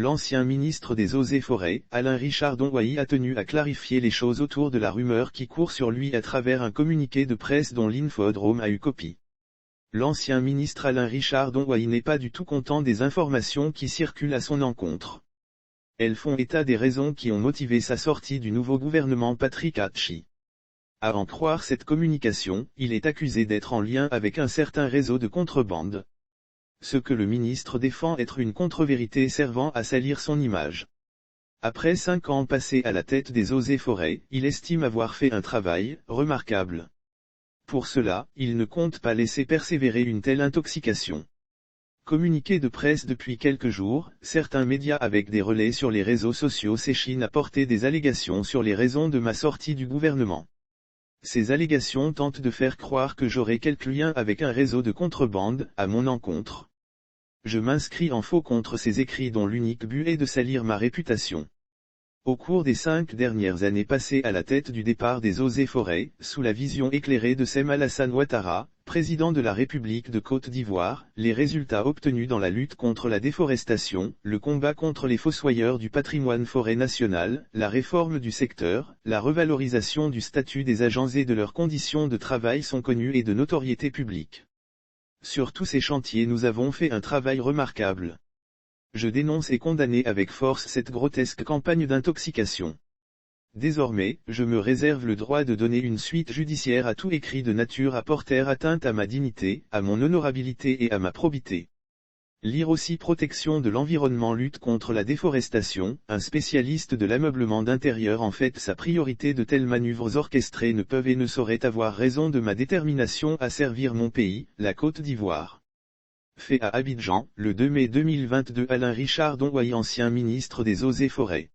L'ancien ministre des Eaux et Forêts, Alain Richard Dongoï a tenu à clarifier les choses autour de la rumeur qui court sur lui à travers un communiqué de presse dont l'Infodrome a eu copie. L'ancien ministre Alain Richard Dongoï n'est pas du tout content des informations qui circulent à son encontre. Elles font état des raisons qui ont motivé sa sortie du nouveau gouvernement Patrick Hatchi. À en croire cette communication, il est accusé d'être en lien avec un certain réseau de contrebande. Ce que le ministre défend être une contre-vérité servant à salir son image. Après 5 ans passés à la tête des Eaux et Forêts, il estime avoir fait un travail remarquable. Pour cela, il ne compte pas laisser persévérer une telle intoxication. Communiqué de presse depuis quelques jours, certains médias avec des relais sur les réseaux sociaux s'échinent à porter des allégations sur les raisons de ma sortie du gouvernement. Ces allégations tentent de faire croire que j'aurais quelque lien avec un réseau de contrebande, à mon encontre. Je m'inscris en faux contre ces écrits dont l'unique but est de salir ma réputation. Au cours des 5 dernières années passées à la tête du départ des Eaux et Forêts, sous la vision éclairée de Sem Alassane Ouattara, président de la République de Côte d'Ivoire, les résultats obtenus dans la lutte contre la déforestation, le combat contre les fossoyeurs du patrimoine forêt national, la réforme du secteur, la revalorisation du statut des agents et de leurs conditions de travail sont connus et de notoriété publique. Sur tous ces chantiers nous avons fait un travail remarquable. Je dénonce et condamne avec force cette grotesque campagne d'intoxication. Désormais, je me réserve le droit de donner une suite judiciaire à tout écrit de nature à porter atteinte à ma dignité, à mon honorabilité et à ma probité. Lire aussi protection de l'environnement, lutte contre la déforestation, un spécialiste de l'ameublement d'intérieur en fait sa priorité. De telles manœuvres orchestrées ne peuvent et ne sauraient avoir raison de ma détermination à servir mon pays, la Côte d'Ivoire. Fait à Abidjan, le 2 mai 2022. Alain Richard Dongoï, ancien ministre des Eaux et Forêts.